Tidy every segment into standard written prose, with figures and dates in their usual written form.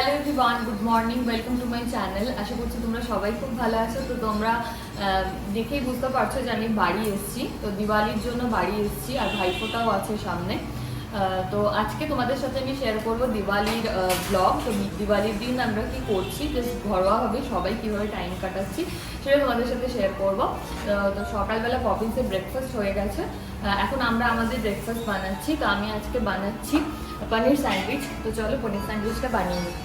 Hello everyone, good morning, welcome to my channel. আশা করছি তোমরা সবাই খুব ভালো আছো। তো তোমরা দেখেই বুঝতে পারছো যে আমি বাড়ি এসেছি। তো দিওয়ালির জন্য বাড়ি এসেছি, আর ভাইফোঁটাও আছে সামনে। তো আজকে তোমাদের সাথে আমি শেয়ার করবো দিওয়ালির ব্লগ। তো দিওয়ালির দিন আমরা কি করছি, জাস্ট ঘরোয়াভাবে সবাই কীভাবে টাইম কাটাচ্ছি সেটা তোমাদের সাথে শেয়ার করবো। তো সকালবেলা পপিন্সের ব্রেকফাস্ট হয়ে গেছে, এখন আমরা আমাদের ব্রেকফাস্ট বানাচ্ছি। তো আমি আজকে বানাচ্ছি পনির স্যান্ডউইচ। তো চলো পনির স্যান্ডউইচটা বানিয়ে নিই।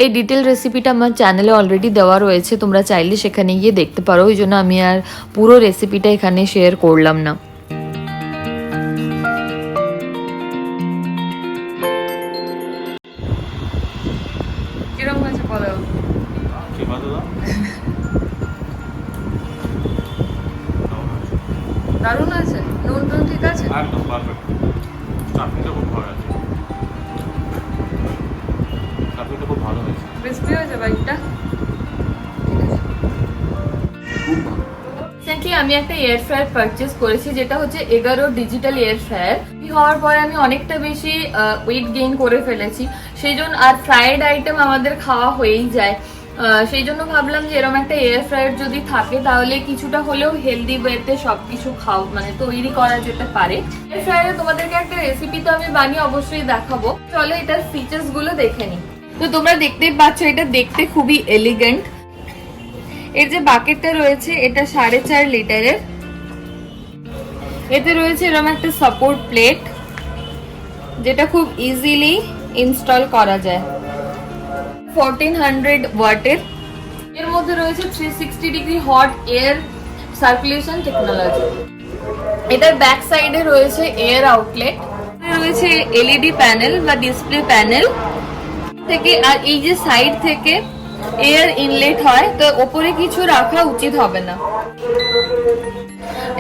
এই ডিটেল রেসিপিটা আমার চ্যানেলে অলরেডি দেওয়া রয়েছে, তোমরা চাইলে সেখানে গিয়ে দেখতে পারো। ওই জন্য আমি আর পুরো রেসিপিটা এখানে শেয়ার করলাম না। কিরকম হয়েছে বলো? দারুণ আছে, নুন টুন ঠিক আছে, একদম পারফেক্ট। চাটনিটা খুব ভালো আছে, চাটনিটা খুব ভালো হয়েছে, ক্রিস্পি হয়েছে বাইকটা। খুব ভালো। রিসেন্টলি আমি একটা এয়ার ফ্রায়ার পারচেস করেছি, যেটা হচ্ছে 11 ডিজিটাল এয়ার ফ্রায়ার। হওয়ার পরে আমি অনেকটা বেশি ওয়েট গেইন করে ফেলেছি, সেই জন্য আর ফ্রাইড আইটেম আমাদের খাওয়া হয়েই যায়। সেই জন্য ভাবলাম যে এরকম একটা এয়ার ফ্রায়ার যদি থাকে তাহলে কিছুটা হলেও হেলদি ওয়েতে সবকিছু তৈরি করা যেতে পারে। এয়ার ফ্রায়ারে তোমাদেরকে একটা রেসিপি তো আমি বানিয়ে অবশ্যই দেখাবো। চলো এটার ফিচার্স গুলো দেখে নিই। তো তোমরা দেখতেই পাচ্ছ, এটা দেখতে খুবই এলিগেন্ট। এর যে বাকেটটা রয়েছে এটা 4.5 লিটারের। এতে রয়েছে এরকম একটা সাপোর্ট প্লেট, যেটা খুব ইজিলি ইনস্টল করা যায়। 1400 ওয়াটের। এর মধ্যে রয়েছে 360 degree hot air circulation technology. এটার ব্যাক সাইডে রয়েছে এয়ার আউটলেট, রয়েছে এলইডি প্যানেল বা ডিসপ্লে প্যানেল থেকে, আর এই যে সাইড থেকে এয়ার ইনলেট হয়, তো ওপরে কিছু রাখা উচিত হবে না।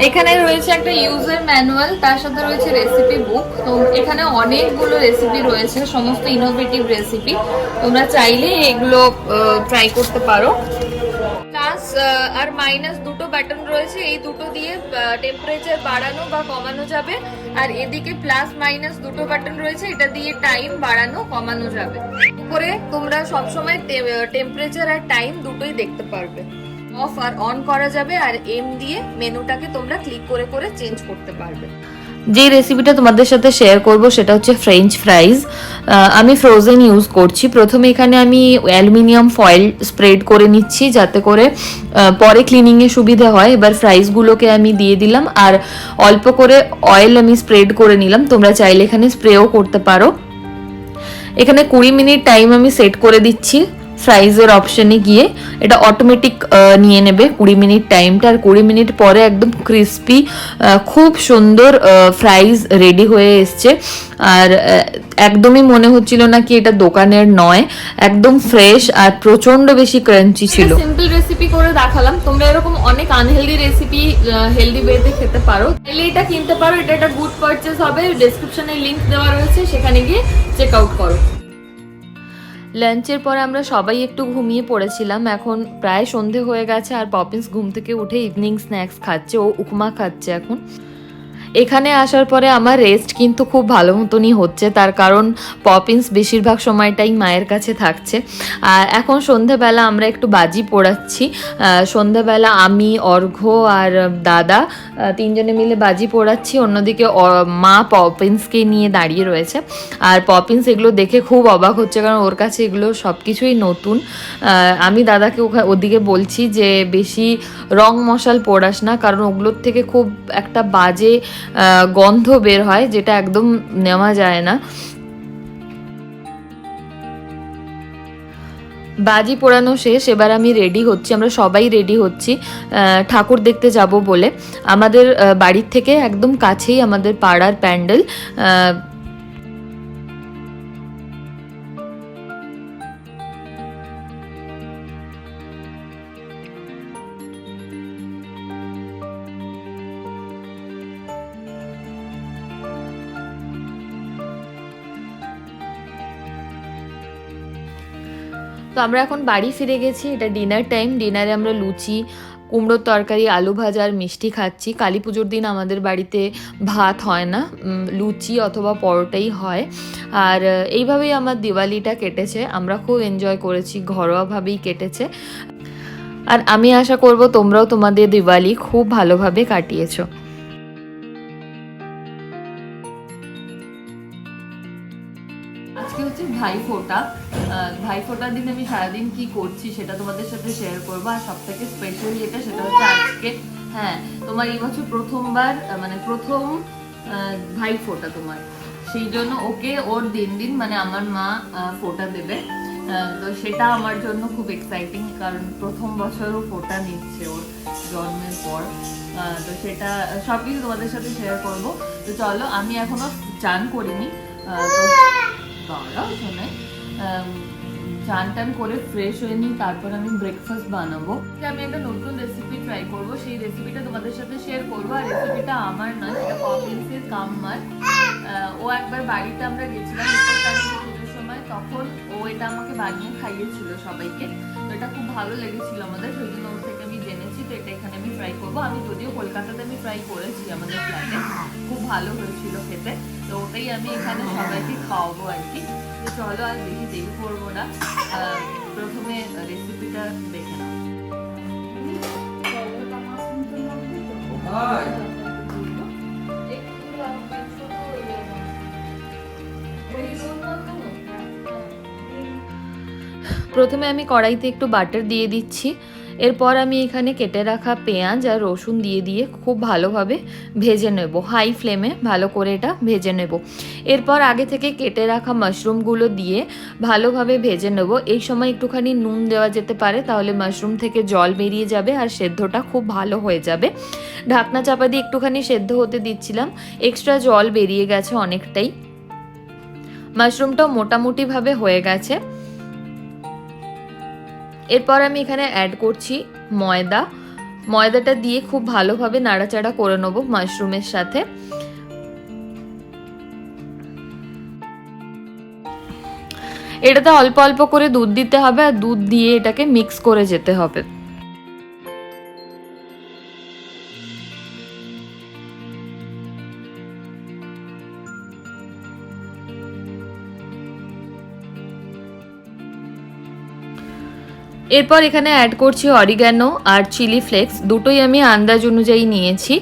এখানে রয়েছে একটা ইউজার ম্যানুয়াল, তার সাথে রয়েছে রেসিপি বুক। তো এখানে অনেকগুলো রেসিপি রয়েছে, সমস্ত ইনোভেটিভ রেসিপি। তোমরা চাইলে এগুলো ট্রাই করতে পারো। প্লাস আর মাইনাস দুটো বাটন রয়েছে, এই দুটো দিয়ে টেম্পারেচার বাড়ানো বা কমানো যাবে। আর এদিকে প্লাস মাইনাস দুটো বাটন রয়েছে, এটা দিয়ে টাইম বাড়ানো কমানো যাবে। উপরে তোমরা সবসময় টেম্পারেচার আর টাইম দুটোই দেখতে পারবে। অফ আর অন করা যাবে, আর এম দিয়ে মেনুটাকে তোমরা ক্লিক করে করে চেঞ্জ করতে পারবে। যে রেসিপিটা তোমাদের সাথে শেয়ার করব সেটা হচ্ছে ফ্রেঞ্চ ফ্রাইজ। আমি ফ্রোজেন ইউজ করছি। প্রথমে এখানে আমি অ্যালুমিনিয়াম ফয়েল স্প্রেড করে নিচ্ছি, যাতে করে পরে ক্লিনিংয়ে সুবিধা হয়। এবার ফ্রাইজগুলোকে আমি দিয়ে দিলাম, আর অল্প করে অয়েল আমি স্প্রেড করে নিলাম। তোমরা চাইলে এখানে স্প্রেও করতে পারো। এখানে 20 মিনিট টাইম আমি সেট করে দিচ্ছি ফ্রাইজের অপশনে গিয়ে। এটা অটোমেটিক নিয়ে নেবে 20 মিনিট টাইমটা, আর 20 মিনিট পরে একদম ক্রিস্পি খুব সুন্দর ফ্রাইজ রেডি হয়ে এসছে। আর একদমই মনে হচ্ছিল না কি এটা দোকানের নয়, একদম ফ্রেশ আর প্রচন্ড বেশি ক্রাঞ্চি ছিল। সিম্পল রেসিপি করে দেখালাম, তোমরা এরকম অনেক আনহেলদি রেসিপি হেলদি ওয়েতে খেতে পারো। তাহলে এটা কিনতে পারো, এটা একটা গুড পারচেস হবে। ডেসক্রিপশনে লিংক দেওয়া রয়েছে, সেখানে গিয়ে চেক আউট করো। লাঞ্চের পরে আমরা সবাই একটু ঘুমিয়ে পড়েছিলাম। এখন প্রায় সন্ধে হয়ে গেছে, আর পপিন্স ঘুম থেকে উঠে ইভিনিং স্ন্যাক্স খাচ্ছে, ও উপমা খাচ্ছে এখন। এখানে আসার পরে আমার রেস্ট কিন্তু খুব ভালো মতনই হচ্ছে, তার কারণ পপিন্স বেশিরভাগ সময়টাই মায়ের কাছে থাকছে। আর এখন সন্ধেবেলা আমরা একটু বাজি পোড়াচ্ছি। সন্ধেবেলা আমি, অর্ঘ্য আর দাদা তিনজনে মিলে বাজি পোড়াচ্ছি। অন্যদিকে মা পপিন্সকে নিয়ে দাঁড়িয়ে রয়েছে, আর পপিন্স এগুলো দেখে খুব অবাক হচ্ছে, কারণ ওর কাছে এগুলো সব কিছুই নতুন। আমি দাদাকে ওদিকে বলছি যে বেশি রং মশাল পোড়াস না, কারণ ওগুলোর থেকে খুব একটা বাজে গন্ধ বের হয়, যেটা একদম নেওয়া যায় না। বাজি পোড়ানো শেষ, এবার আমি রেডি হচ্ছি, আমরা সবাই রেডি হচ্ছি ঠাকুর দেখতে যাব বলে। আমাদের বাড়ির থেকে একদম কাছেই আমাদের পাড়ার প্যান্ডেল। তো আমরা এখন বাড়ি ফিরে গেছি, এটা ডিনার টাইম। ডিনারে আমরা লুচি, কুমড়োর তরকারি, আলু ভাজা আর মিষ্টি খাচ্ছি। কালী পুজোর দিন আমাদের বাড়িতে ভাত হয় না, লুচি অথবা পরোটাই হয়। আর এইভাবেই আমার দিওয়ালিটা কেটেছে। আমরা খুব এনজয় করেছি, ঘরোয়াভাবেই কেটেছে। আর আমি আশা করব তোমরাও তোমাদের দিওয়ালি খুব ভালোভাবে কাটিয়েছো। আজকে হচ্ছে ভাইফোঁটা। ভাইফোঁটার দিন আমি সারাদিন কি করছি সেটা তোমাদের সাথে শেয়ার করবো। আর সব থেকে স্পেশাল যেটা সেটা হচ্ছে আজকে, হ্যাঁ, তোমার এই বছর প্রথমবার মানে প্রথম ভাইফোঁটা তোমার, সেই জন্য ওকে ওর দিন মানে আমার মা ফোঁটা দেবে। তো সেটা আমার জন্য খুব এক্সাইটিং, কারণ প্রথম বছরও ফোঁটা নিচ্ছে ওর জন্মের পর। তো সেটা সবকিছু তোমাদের সাথে শেয়ার করবো। তো চলো, আমি এখনো চান করিনি, তো দাঁড়াও শোনে, চান টান করে ফ্রেশ হয়ে নিই, তারপর আমি ব্রেকফাস্ট বানাবো। আমি একটা নতুন রেসিপি ট্রাই করব, সেই রেসিপিটা তোমাদের সাথে শেয়ার করবো। আর রেসিপিটা আমার নয়, সেটা পপিন্সের কাম্মার। ও একবার বাড়িতে আমরা গেছিলাম পুজোর সময়, তখন ও এটা আমাকে বানিয়ে খাইয়েছিল সবাইকে। তো এটা খুব ভালো লেগেছিল আমাদের, সেই জন্য ওর থেকে আমি জেনেছি। তো এটা এখানে আমি ট্রাই করবো। আমি যদিও কলকাতাতে আমি ট্রাই করেছি আমাদের ফ্ল্যাটে, খুব ভালো হয়েছিল খেতে। তো ওটাই আমি এখানে সবাইকে খাওয়াবো আর কি। তো চলো, আর বেশি দেরি করবো না, প্রথমে রেসিপিটা দেখে নাও। প্রথমে আমি কড়াইতে একটু বাটার দিয়ে দিচ্ছি। এরপর আমি এখানে কেটে রাখা পেঁয়াজ আর রসুন দিয়ে খুব ভালোভাবে ভেজে নেব, হাই ফ্লেমে ভালো করে এটা ভেজে নেব। এরপর আগে থেকে কেটে রাখা মাশরুমগুলো দিয়ে ভালোভাবে ভেজে নেব। এই সময় একটুখানি নুন দেওয়া যেতে পারে, তাহলে মাশরুম থেকে জল বেরিয়ে যাবে আর সেদ্ধটা খুব ভালো হয়ে যাবে। ঢাকনা চাপা দিয়ে একটুখানি সেদ্ধ হতে দিচ্ছিলাম, এক্সট্রা জল বেরিয়ে গেছে অনেকটাই। মাশরুমটাও মোটামুটিভাবে হয়ে গেছে। এরপর আমি এখানে অ্যাড করছি ময়দাটা দিয়ে খুব ভালোভাবে নাড়াচাড়া করে নেবো মাশরুমের সাথে। এটাতে অল্প অল্প করে দুধ দিতে হবে, আর দুধ দিয়ে এটাকে মিক্স করে যেতে হবে। এরপর এখানে অ্যাড করছি অরিগ্যানো আর চিলি ফ্লেক্স, দুটোই আমি আন্দাজ অনুযায়ী নিয়েছি।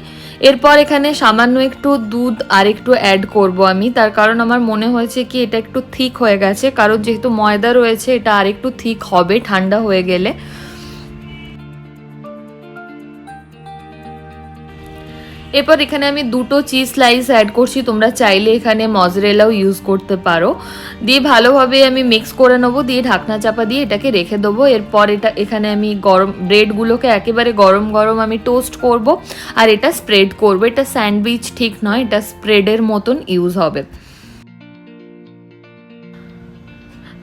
এরপর এখানে সামান্য একটু দুধ আর একটু অ্যাড করব আমি, তার কারণ আমার মনে হয়েছে কি এটা একটু থিক হয়ে গেছে, কারণ যেহেতু ময়দা রয়েছে এটা আর একটু থিক হবে ঠান্ডা হয়ে গেলে। এরপর এখানে আমি দুটো চিজ স্লাইস অ্যাড করছি, তোমরা চাইলে এখানে মজরেলাও ইউজ করতে পারো। দিয়ে ভালোভাবে আমি মিক্স করে নেবো, দিয়ে ঢাকনা চাপা দিয়ে এটাকে রেখে দেবো। এরপর এখানে আমি গরম ব্রেডগুলোকে একেবারে গরম গরম আমি টোস্ট করব, আর এটা স্প্রেড করব। এটা স্যান্ডউইচ ঠিক নয়, এটা স্প্রেডের মতন ইউজ হবে।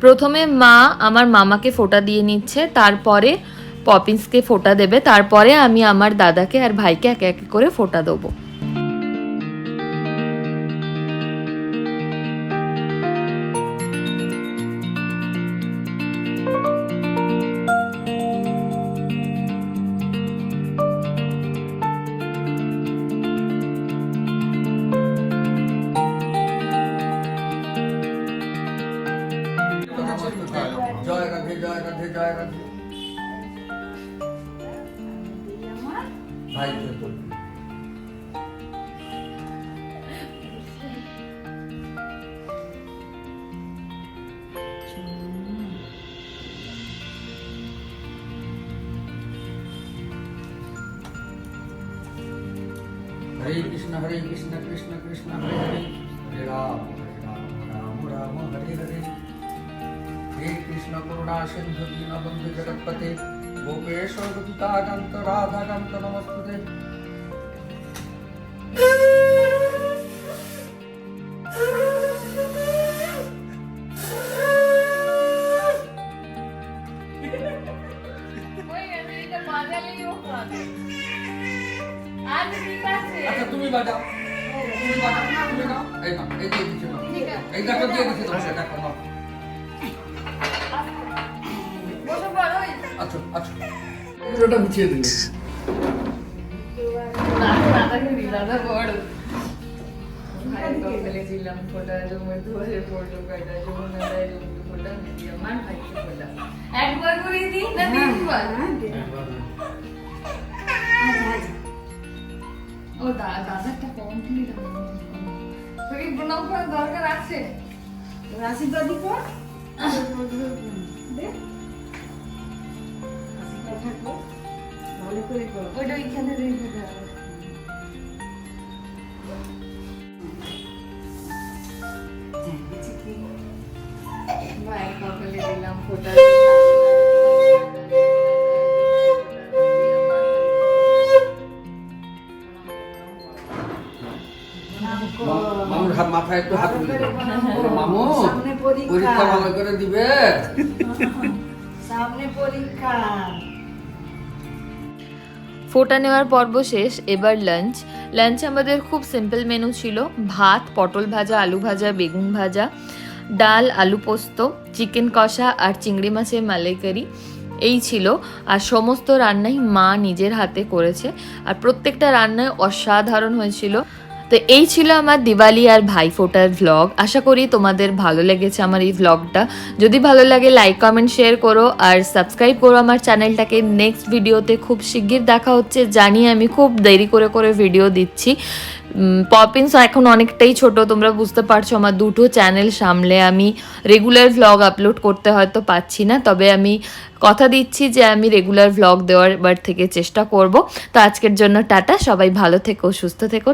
প্রথমে মা আমার মামাকে ফোঁটা দিয়ে নিচ্ছে, তারপরে পপিন্সকে ফোঁটা দেবে, তারপরে আমি আমার দাদাকে আর ভাইকে একে একে করে ফোঁটা দেবো। জয় রাধে জয় রাধে জয় রাধে। ভাই हरे कृष्ण कृष्ण कृष्ण हरे हरे, हरे राम राम राम हरे हरे। हे कृष्ण करुणा सिंधु दीनबंधु जगत्पते, गोपेश गोपिकाकांत राधाकांत नमस्ते। अच्छा তুমি বাজাও, তুমি বাজাও না, তুমি গাও। এই না, এই দিয়ে দিচ্ছি না, এই গাটা দিয়ে দিচ্ছি তোমাকে, দেখো না। আচ্ছা আচ্ছা, পুরোটা গুছিয়ে দিন। দাদাকে দি, দাদা বড়। ভাইয়ের কপালে দিলাম ফোঁটা, জমের দুয়ারে পড়লো কাঁটা, যমুনারায় জমলো ফোঁটা, মেরি আমার ভাইকে ফোঁটা। একবার করে দিই না তিনবার? ও দাদারটা কমপ্লিট হলো। তোকে প্রণাম করার দরকার আছে? আশীর্বাদই কর। দে। আশীর্বাদ থাকবো। ভালো করে কর। ওইটা ওইখানে রেখে দেওয়া। ভাইয়ের কপালে দিলাম ফোঁটা। মামুর হাত মাথায় একটু হাত ভালো দিলে। করে প্রণাম করো। মামু সামনে পরীক্ষা। পরীক্ষা ভালো করে দিবে। সামনে পরীক্ষা। ফোঁটা নেওয়ার পর্ব শেষ, এবার লাঞ্চ। লাঞ্চে আমাদের খুব সিম্পল মেনু ছিল, ভাত, পটল ভাজা, আলু ভাজা, বেগুন ভাজা, ডাল, আলু পোস্ত, চিকেন কষা আর চিংড়ি মাছের মালাইকারি। এই ছিল। আর সমস্ত রান্নাই মা নিজের হাতে করেছে, আর প্রত্যেকটা রান্নায় অসাধারণ হয়েছিল। তো এই ছিল আমার দিওয়ালি আর ভাইফোঁটার ভ্লগ। আশা করি তোমাদের ভালো লেগেছে আমার এই ভ্লগটা। যদি ভালো লাগে লাইক কমেন্ট শেয়ার করো আর সাবস্ক্রাইব করো আমার চ্যানেলটাকে। নেক্সট ভিডিওতে খুব শিগগির দেখা হচ্ছে। জানি আমি খুব দেরি করে করে ভিডিও দিচ্ছি। পপিন্স এখন অনেকটাই ছোট, তোমরা বুঝতে পারছো। আমার দুটো চ্যানেল সামলে আমি রেগুলার ভ্লগ আপলোড করতে হয়তো পাচ্ছি না, তবে আমি কথা দিচ্ছি যে আমি রেগুলার ভ্লগ দেওয়ার বার থেকে চেষ্টা করব। তো আজকের জন্য টাটা, সবাই ভালো থেকো, সুস্থ থেকো।